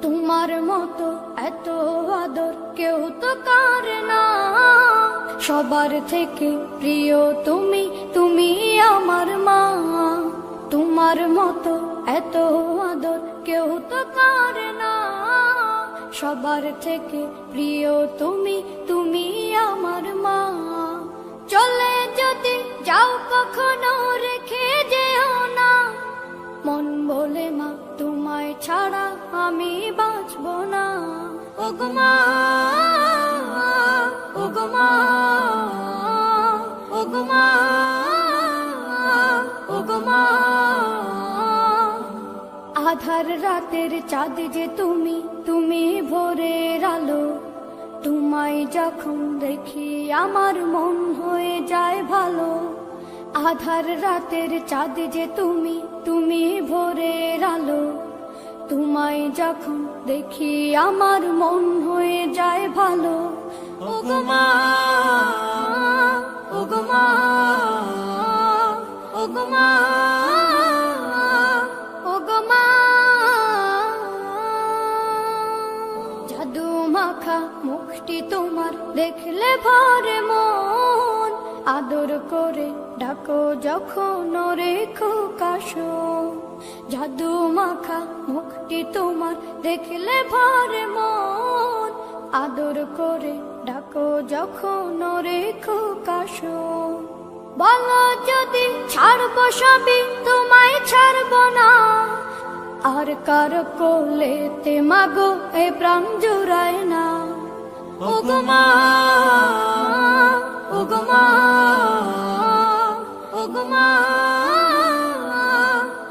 তোমার মতো এত আদর কেউ তো করে না। সবার থেকে প্রিয় তুমি, তুমি আমার মা। তোমার মতো এত আদর কেউ তো করে না। সবার থেকে প্রিয় তুমি, তুমি আমার মা। চলে যদি যাও কখনো রেখে যেও না। মন বলে মা তোমায় ছাড়া আমি বাঁচব না। ওগো মা, ওগো মা, ওগো মা, ওগো মা। আধার রাতের চাঁদ যে তুমি, তুমি ভোরের আলো। তোমায় যখন দেখি আমার মন হয়ে যায় ভালো। আধার রাতের চাঁদ যে তুমি, তুমি ভোরের আলো। তোমায় যখন দেখি আমার মন হয়ে যায় ভালো। ওগো মা, ওগো মা, ওগো মা, ওগো মা। জাদু মাখা মুখটি তোমার দেখলে ভরে মন। আদর করে ডাকো যখন রেখো কাশো। জাদু মাখা মুখটি তোমার দেখলে ভরে মন। আদর করে ডাকো যখন রেখো কাশো। বলো যদি ছাড়বো সবই তোমায় ছাড়বো না। আর কার কোলেতে মাগো এ প্রাণ জুড়ায় না। ওগো মা, ওগো মা, ওগো মা,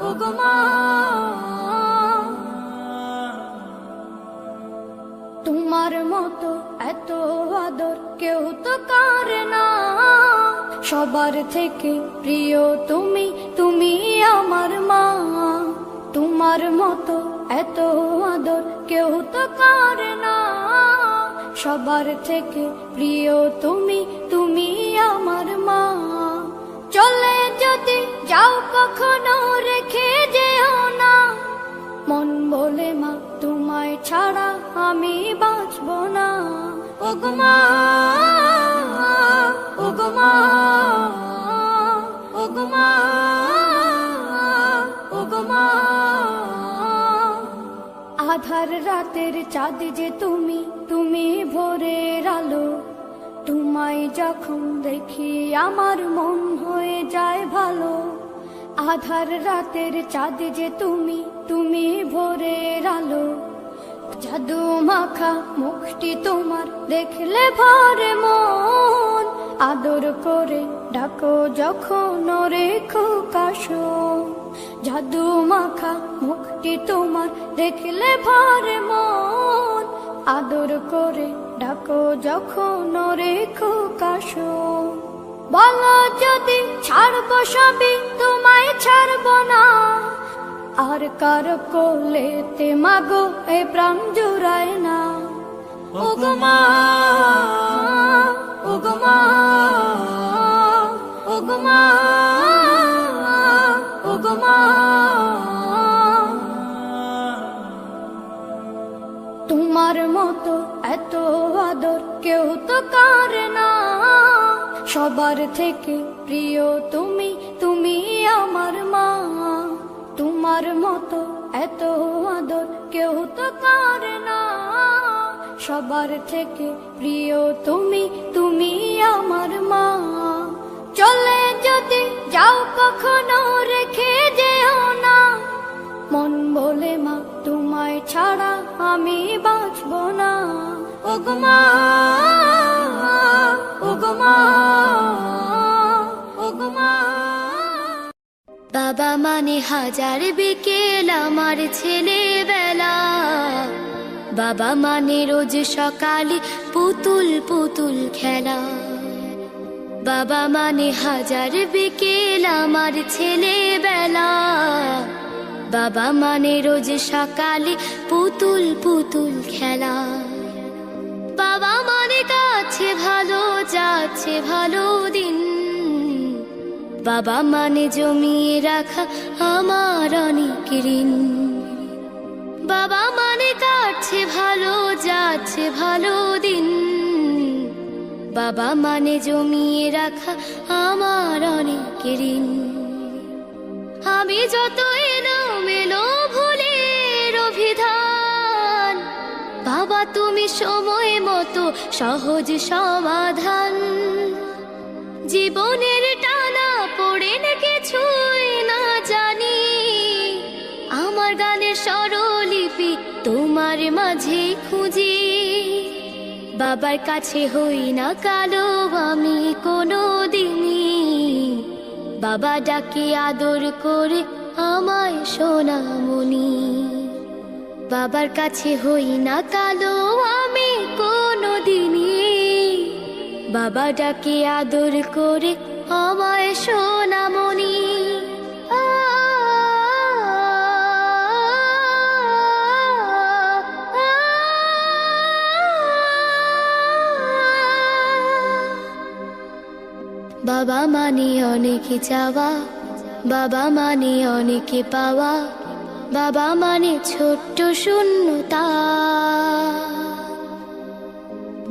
ওগো মা। তোমার মতো এত আদর কেউ তো করে না। সবার থেকে প্রিয় তুমি, তুমি আমার মা। তোমার মতো এত আদর কেউ তো করে না। সবার থেকে প্রিয় তুমি, তুমি আমার মা। চলে যদি যাও কখনো রেখে যেও না। মন বলে মা তোমায় ছাড়া আমি বাঁচব না। ওগো মা, ওগো মা, ওগো মা, ওগো মা। আধার রাতের চাঁদ যে তুমি, তুমি ভোরের আলো। তোমায় যখন দেখি আমার মন হয়ে যায় ভালো। আধার রাতের চাঁদ যে তুমি, তুমি ভোরের আলো। জাদু মাখা মুখটি তোমার দেখলে ভরে মন। আদর করে ডাকো যখন রেখো কাশো। জাদু মাখা মুখটি তোমার দেখলে ভরে মন। আদর করে ডাকো যখন রেখো কাশো। বলো যদি ছাড়বো সবই তোমায় ছাড়বো না। আর কার কোলেতে মাগো এ প্রাণ জুড়ায় না। ওগো মা, ওগো মা, ওগো মা, ওগো মা। তোমার মতো এত আদর কেউ তো করে না। সবার থেকে প্রিয় তুমি, তুমি আমার মা। তোমার মতো এত আদর কেউ তো করে না। সবার থেকে প্রিয় তুমি, তুমি আমার মা। চলে যদি যাও কখনো রেখে যেও না। মন বলে মা তোমায় ছাড়া আমি বাঁচব না। ওগো মা, ওগো মা, ওগো মা। বাবা মানে হাজার বিকেল আমার ছেলেবেলা। বাবা মানে রোজ সকালে পুতুল পুতুল খেলা। বাবা মানে হাজার বিকেল আমার ছেলেবেলা। বাবা মানে রোজ সকালে পুতুল পুতুল খেলা। বাবা মানে কাছে ভালো যাচ্ছে ভালো দিন। বাবা মানে জমিয়ে রাখা আমার অনেক ঋণ। বাবা মানে কাঠ কাছে ভালো যাচ্ছে ভালো দিন, বাবা মানে জমিয়ে রাখা আমার অনেক ঋণ। আমি যত এলোমেলো ভুলের অভিধান, বাবা তুমি সময় মতো সহজ সমাধান। জীবনের টানা পড়ে না কিছুই না জানি, আমার গানের স্বরলিপি তোমার মাঝে খুঁজি। বাবার কাছে হই না কালো আমি কোনো দিনই, বাবা ডাকে আদর করে আমায় সোনামণি। বাবার কাছে হই না কালো আমি কোনো দিনই, বাবা ডাকে আদর করে আমায় সোনামণি। বাবা মানে অনেক চাওয়া, বাবা মানে অনেক পাওয়া, বাবা মানে ছোট্ট শূন্যতা,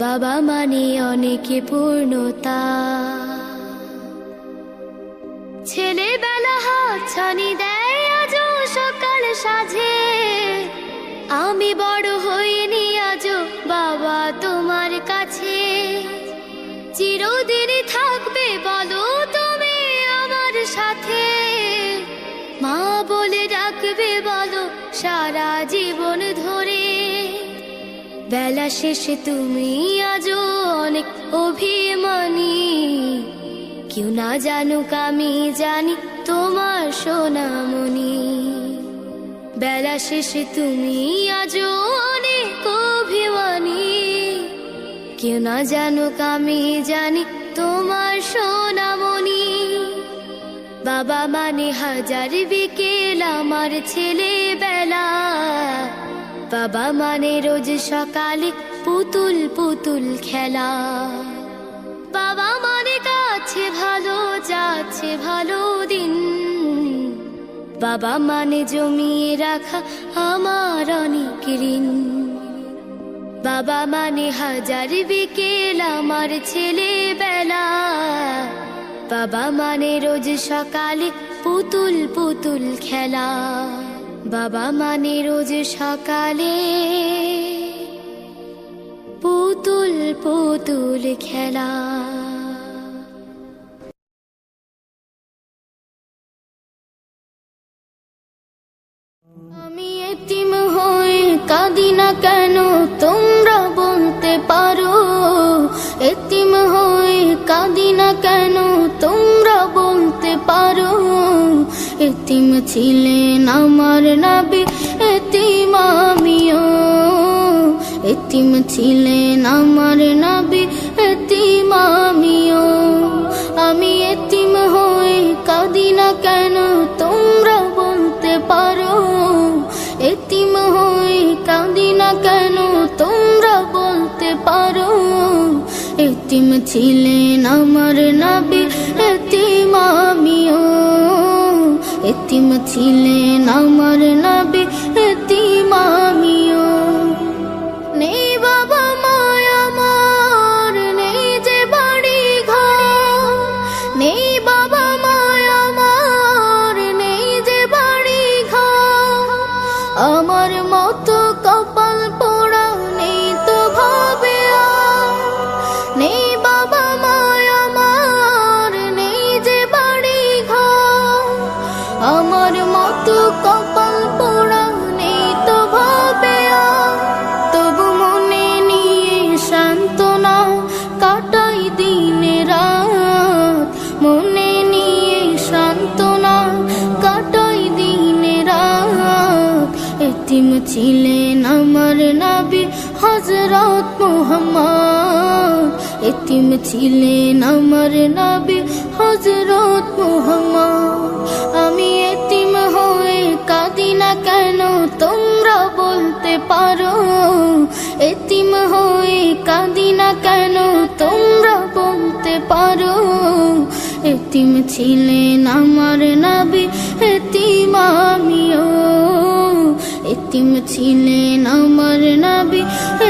বাবা মানে অনেক পূর্ণতা। ছেলেবেলা হাত ছানি দেয় আজও সকাল সাজে, আমি বড় হইনি আজও বাবা তোমার কাছে। চিরদিনই থাকবে বলো তুমি আমার সাথে, মা বলে ডাকবে বলো সারা জীবন ধরে। বেলা শেষে তুমি আজও অনেক অভিমানী, কেউ না জানুক আমি জানি তোমার সোনামণি। বেলা শেষে তুমি আজও অনেক অভিমানী, কেউ না জানুক আমি জানি তোমার সোনামণি। বাবা মানে হাজার বিকেল আমার ছেলেবেলা, বাবা মানে রোজ সকালে পুতুল পুতুল খেলা। বাবা মানে কাছে ভালো যাচ্ছে ভালো দিন, বাবা মানে জমিয়ে রাখা আমার অনেক ঋণ। বাবা মানে হাজার বিকেল আমার ছেলেবেলা, বাবা মানে রোজ সকালে পুতুল পুতুল খেলা। বাবা মানে রোজ সকালে পুতুল পুতুল খেলা। আমি এতিম হয়ে কাঁদি না কেন তোমরা বলতে পারো, এতিম হয়ে কাঁদি না কেন তোমরা বলতে পারো। এতিম ছিলেন আমার নবী এতিম আমিও, এতিম ছিলেন আমার নবী এতিম আমিও। আমি এতিম হয়ে কাঁদি না কেন তোমরা বলতে পারো, এতিম হয়ে কাঁদি না কেন তোমরা বলতে পারো। এতিম ছিলেন আমার নবী এতিম আমিও, এতিম ছিলেন আমার নবী এতিম আমিও। নেই বাবা মায় আমার, নেই যে বাড়ি ঘর, নেই বাবা মায় আমার, নেই যে বাড়ি ঘর। আমার মতো কপাল পোড়া নেই তো ভাবে আর, নেই বাবা মায় আমার, নেই যে বাড়ি ঘর। আমার মতো কপাল পোড়া নেই তো ভাবে আর, তবু মনে নিয়ে সান্ত্বনা কাটাই দিন রাত, মনে নিয়ে সান্ত্বনা কাটাই দিন রাত। এতিম ছিলেন আমার নবী হযরত মুহাম্মদ, এতিম ছিলেন আমার নবী হযরত মুহাম্মদ। আমি এতিম হয়ে কাঁদি না কেন তোমরা বলতে পারো, এতিম হয়ে কাঁদি না কেন তোমরা বলতে পারো। এতিম ছিলেন আমার নবী এতিম আমিও, এতিম এতিম ছিলেন আমার নবী,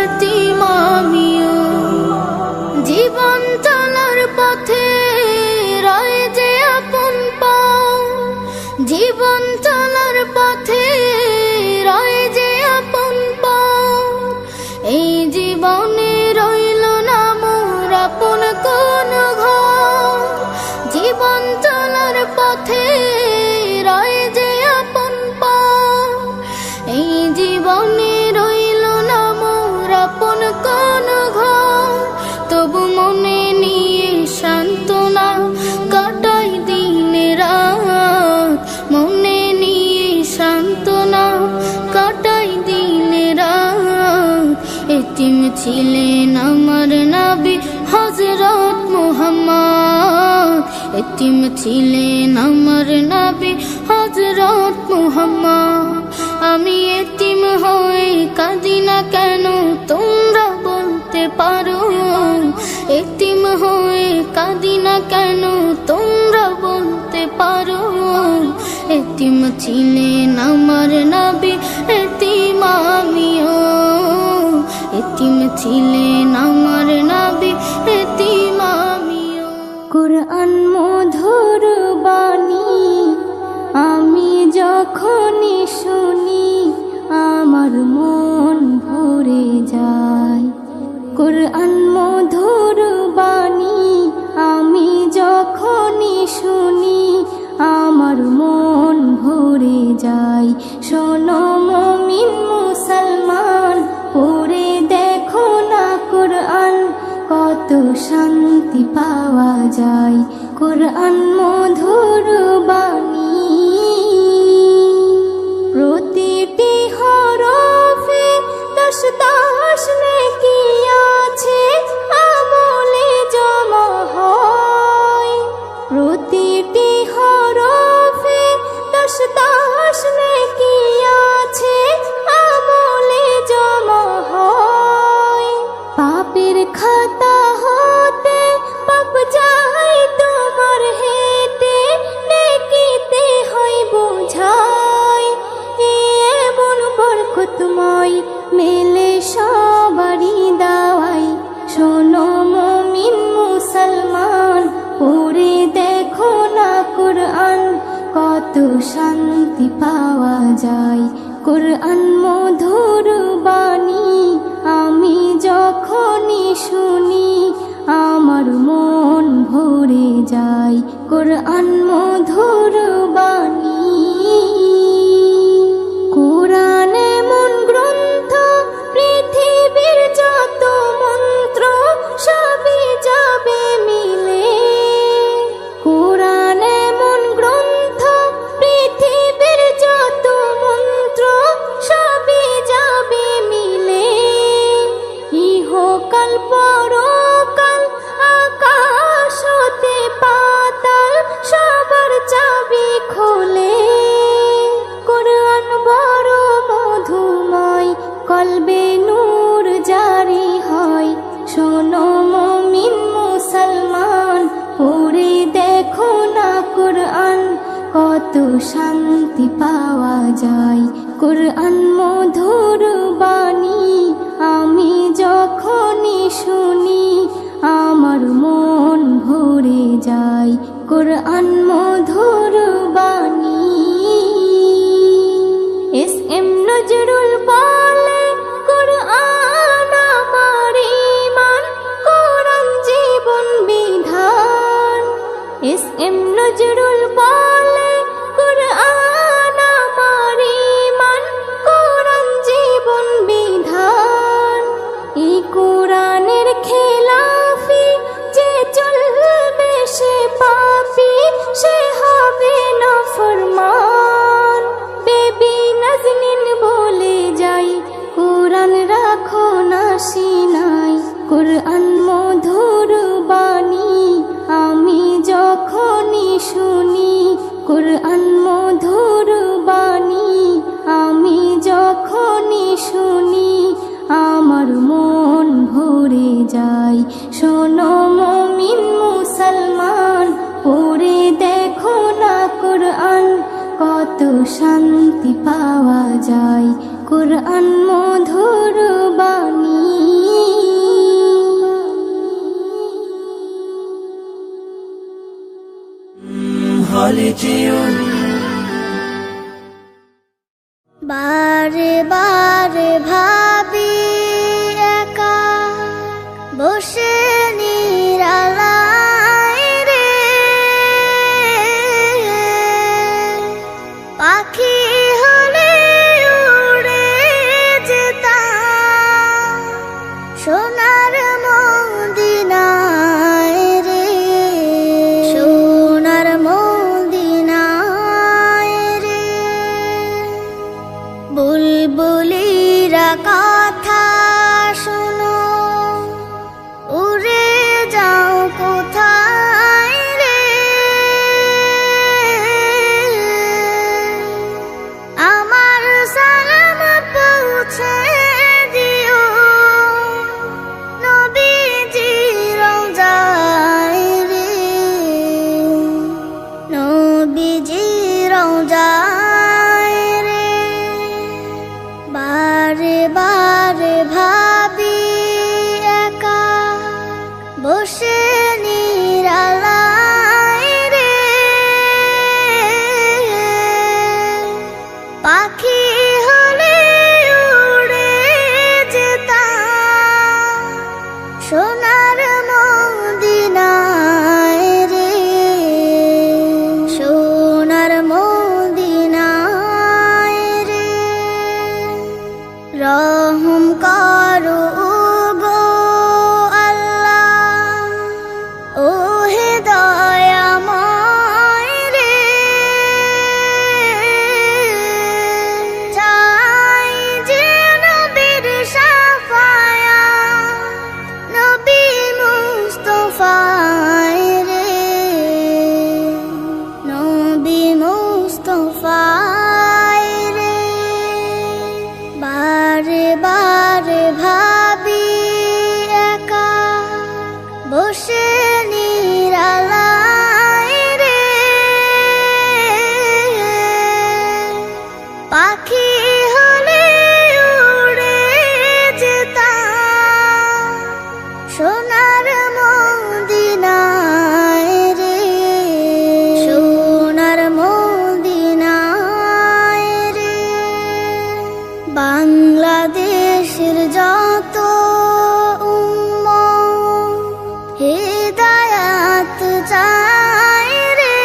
এতিম আমিও। জীবন চলার পথে রয় যে আপন পাও, জীবন চলার পথে রয় যে আপন পাও। এই জীবনে রইল না মোর আপন কোন ঘর, জীবন চলার পথে রয় যে আপন পাও। এই জীবনে রইল না মোর আপন কোন ঘর, তবু মনে নিয়ে সান্ত্বনা কাটাই দিন রাত, মনে নিয়ে সান্ত্বনা কাটাই দিন রাত। এতিম ছিলেন আমার নবী হযরত মুহাম্মদ, এতিম ছিলেন আমার নবী হযরত মুহাম্মদ। আমি এতিম হয়ে কাঁদি না কেন তোমরা বলতে পারো, এতিম হয়ে কাঁদি না কেন তোমরা বলতে পারো। এতিম ছিলেন আমার নবী, এতিম আমিও। এতিম ছিলেন আমার নবী, এতিম আমিও। কুরআন মধুর বাণী আমি যখনই শুনি আমার মন ভরে যায়। কুরআন মধুর বাণী আমি যখনই শুনি আমার মন ভরে যায়। শোনো মুমিন মুসলমান, পড়ে দেখো না কুরআন, কত শান্তি পাওয়া যায়। কুরআন মধুর বাণী প্রতিটি হরফে 10 নেকি আছে, আমলে জমা হয়। প্রতিটি হরফে 10 নেকি আছে, আমলে জমা হয়। পাপের খাতা হতে পাপ যায় তোমার হেতে, নেকিতে হয় বোঝাই। এমন বরকতময় মেলে সবারই দাওয়াই। শোনো মুমিন মুসলমান, পড়ে দেখো না কুরআন, কত শান্তি পাওয়া যায়। কুরআন মধুর বাণী আমি যখনই শুনি আমার মন ভরে যায়। কুরআন মধুর বাণী। কুরআন এমন গ্রন্থ, পৃথিবীর যত মন্ত্র সবই যাবে মিলে। কুরআন এমন গ্রন্থ, পৃথিবীর যত মন্ত্র সবই যাবে মিলে। ইহকাল পরকাল আকাশ হতে পাতাল সবার চাবি খোলে। কুরআন বড় মধুময়, কলবে নূর জারি হয়। শোনো মুমিন মুসলমান, পড়ে দেখো না কুরআন, কত শান্তি পাওয়া যায়। কুরআন মধুর বাণী আমি যখনই শুনি আমার মন ভরে যায়। কুরআন মধুর বাণী। এস.এম. নজরুল বলে কুরআন আমার ঈমান, কুরআন জীবন বিধান। এস.এম. নজরুল বলে কুরআন আমার ঈমান, কুরআন জীবন বিধান। এই কুরআনের খেলাফি যে চলবে সে পাপী, সে হবে নাফরমান। বেবি নাজনীন বলে যাই কুরআন রাখো না সিনায়। কুরআন মধুর বাণী আমি যখনই শুনি, কুরআন মধুর বাণী আমি যখনই শুনি আমার মন ভরে যায়। শোনো মুমিন মুসলমান, পড়ে দেখো না কুরআন, কত শান্তি পাওয়া যায়। কোরআন মধুর বাণী বারে বারে ভাবি একা বসে নিরালায় রে পাখি হলে উড়ে যেতাম সোনার মদিনায় রে সোনার মদিনায় রে বুলবুলিরা কথা শোনো উড়ে যাও কোথায় রে আমার সালাম পৌঁছে দিও নবীজি রওজায় রে নবীজি রওজায় রে বারে বারে ভাবি একা বসে নিরালায় রে পাখি হলে উড়ে যেতাম সোনার মদিনায় রে সোনার মদিনায় রে রহম করো গো আল্লাহ ও হে দয়াময় রে চাই যে নবীর শাফায়াত নবী মুস্তাফায় রে নবী মুস্তাফায় রে বারে বারে ভাবি একা বসে নিরালায় রে পাখি হলে উড়ে যেতাম সোনার মদিনায় রে সোনার মদিনায় রে বাংলাদেশের যত উম্মত হিদায়াত চায় রে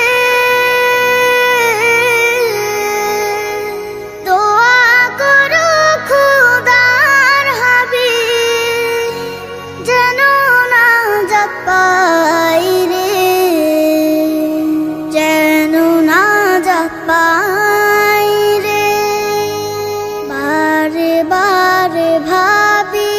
দোয়া করো খোদার হাবিব যেন নাজাত পাই রে যেন নাজাত পাই রে বারে বারে ভাবি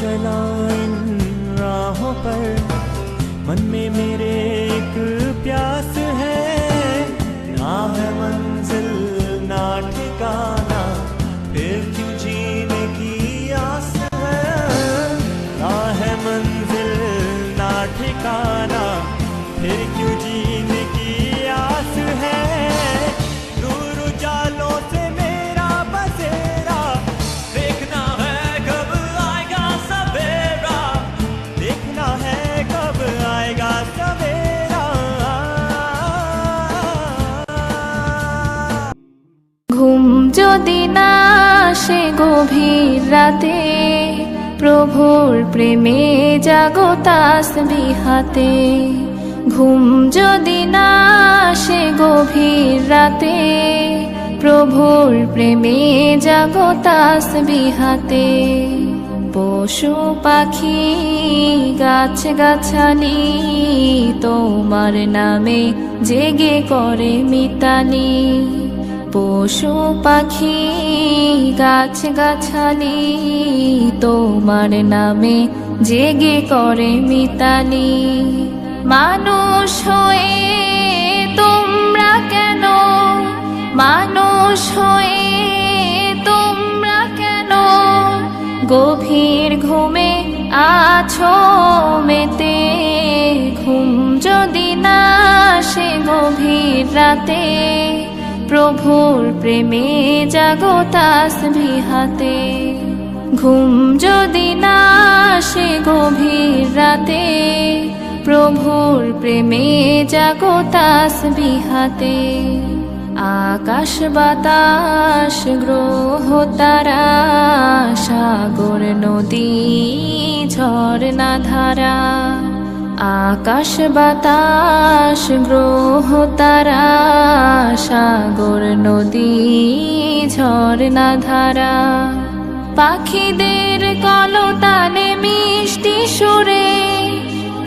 चला इन राहों पर, मन में मेरे एक प्यास है, ना है मंजिल ना ठिकाना, फिर क्यों जीने की आस है, ना है मंजिल ना ठिकाना, फिर क्यों जीने की आस है। दूर उजालों से मेरा बसेरा, देखना है कब आएगा सवेरा, देखना है कब आएगा सवेरा। ঘুম যদি না আসে গভীর রাতে, প্রভুর প্রেমে জাগো তাসবিহ হাতে। ঘুম যদি না আসে গভীর রাতে, প্রভুর প্রেমে জাগো তাসবিহ হাতে। পশু পাখি গাছ গাছালি তোমার নামে জেগে করে মিতালি। পশু পাখি গাছ গাছালি তোমার নামে জেগে করে মিতালি। মানুষ হয়ে তোমরা কেন, মানুষ হয়ে তোমরা কেন গভীর ঘুমে আছো মেতে। ঘুম যদি না আসে গভীর রাতে, প্রভুর প্রেমে জাগো তাসবিহ হাতে। ঘুম যদি না আসে গভীর রাতে, প্রভুর প্রেমে জাগো তাসবিহ হাতে। আকাশ বাতাস গ্রহ তারা, সাগর নদী ঝর্ণা ধারা। আকাশ বাতাস গ্রহ তারা, সাগর নদী ঝর্ণা ধারা। পাখিদের কলতানে মিষ্টি সুরে,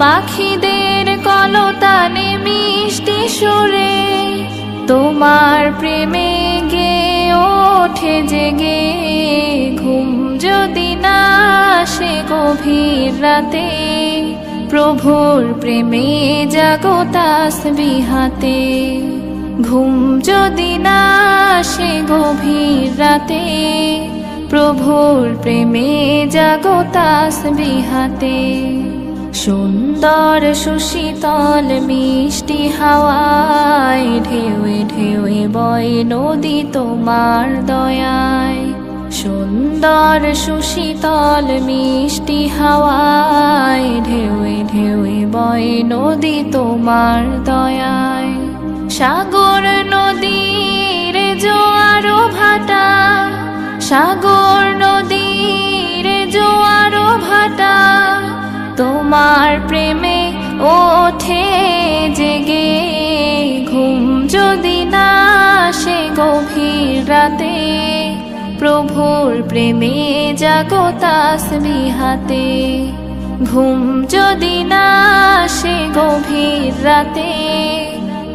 পাখিদের কলতানে মিষ্টি সুরে, তোমার প্রেমে গে ওঠে জেগে। ঘুম যদি না আসে গভীর রাতে, প্রভুর প্রেমে জাগো তাসবিহ হাতে। ঘুম যদি না আসে গভীর রাতে, প্রভুর প্রেমে জাগো তাসবিহ হাতে। সুন্দর সুশীতল মিষ্টি হাওয়ায়, ঢেউয়ে ঢেউয়ে বয় নদী তোমার দয়ায়। সুন্দর সুশীতল মিষ্টি হাওয়ায়, ঢেউয়ে ঢেউয়ে বয় নদী তোমার দয়ায়। সাগর নদীর জোয়ারো ভাটা, সাগর নদীর জোয়ারো ভাটা, তোমার প্রেমে ওঠে জেগে। ঘুম যদি না আসে গভীর রাতে, প্রভুর প্রেমে জাগো তাসবিহ হাতে। ঘুম যদি না আসে গভীর রাতে,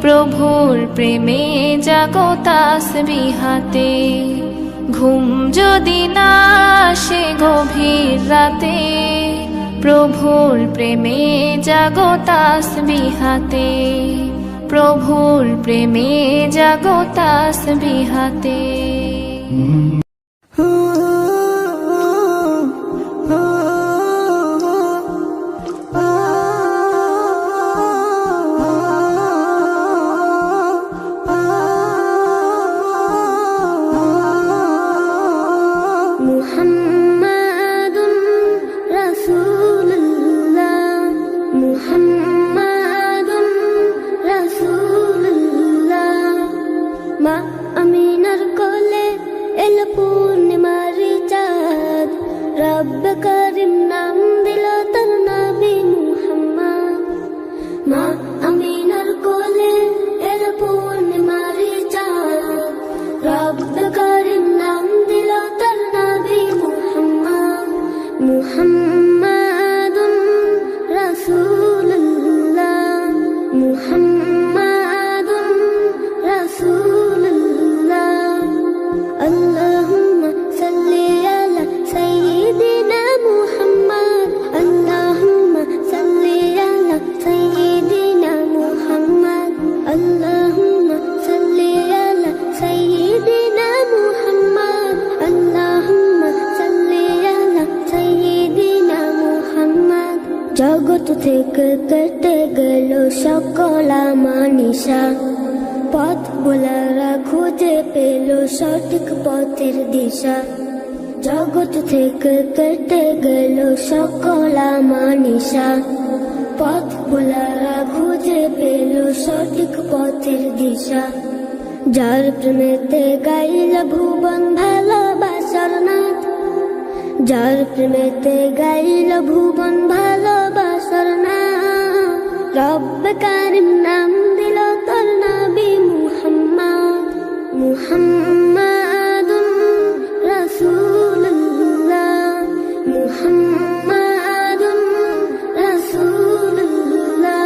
প্রভুর প্রেমে জাগো তাসবিহ হাতে। ঘুম যদি না আসে গভীর রাতে, প্রভুর প্রেমে জাগো তাসবিহ হাতে। প্রভুর প্রেমে জাগো তাসবিহ হাতে। মুহাম্মাদুন রাসূলুল্লাহ, মুহাম্মাদুন রাসূলুল্লাহ। মা আমিনার কোলে এলো জগৎ থেকে কেটে গেল সকল আমানিশা, পথ ভোলারা খুঁজে পেল সঠিক পথের দিশা। জগৎ থেকে কেটে গেল সকল আমানিশা, পথ ভোলারা খুঁজে পেল সঠিক পথের দিশা। যার প্রেমেতে গাইল ভুবন ভালোবাসার নাথ, যার প্রেমেতে গাইল ভুবন ভালোবাসার নাথ। রব্বে কারিম নাম দিল তোর নবী মুহাম্মদ, মুহাম্মাদুন রাসূলুল্লাহ, মুহাম্মাদুন রাসূলুল্লাহ।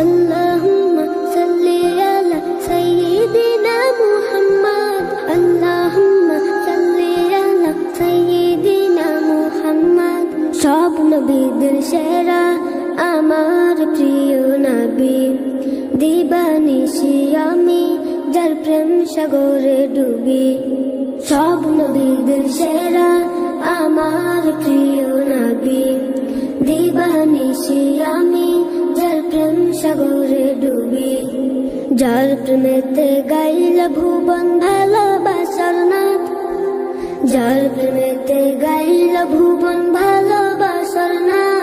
আল্লাহুম্মা সাল্লি আলা সাইয়্যিদিনা মুহাম্মদ, আল্লাহুম্মা সাল্লি আলা সাইয়্যিদিনা মুহাম্মদ। সব নবীদের সেরা আমার প্রিয় নবী, দিবানিশি আমি যার প্রেম সাগরে ডুবি। সব নবীদের সেরা আমার প্রিয় নবী, দিবানিশি আমি যার প্রেম সাগরে ডুবি। যার প্রেমেতে গাইল ভুবন ভালোবাসার নাথ, যার প্রেমেতে গাইল ভুবন ভালোবাসার নাথ।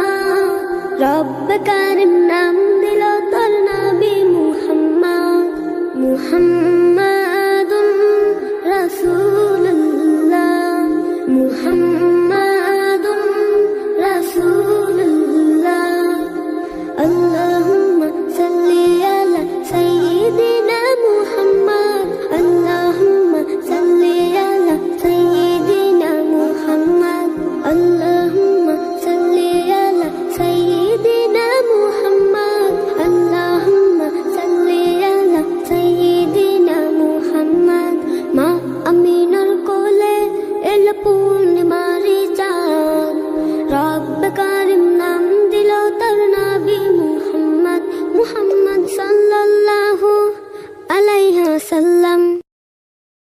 রব্বে কারিম নাম দিল তোর নবী মুহাম্মদ, মুহাম্মাদুন রাসূলুল্লাহ, মুহাম্মাদুন রাসূলুল্লাহ। আল্লাহুম্মা সাল্লি আলা সাইয়্যিদিনা মুহাম্মদ, আল্লাহুম্মা সাল্লি আলা সাইয়্যিদিনা মুহাম্মদ, আল্লাহুম্মা সাল্লি আলা সাইয়্যিদিনা মুহাম্মদ, আল্লাহুম্মা সাল্লি আলা সাইয়্যিদিনা মুহাম্মদ। মা আমিনার কোলে এল পূর্ণিমারি চাঁদ, রব্বে কারিম নাম দিল তার নবী মুহাম্মদ, মুহাম্মদ সাল্লাল্লাহু আলাইহি ওয়াসাল্লাম।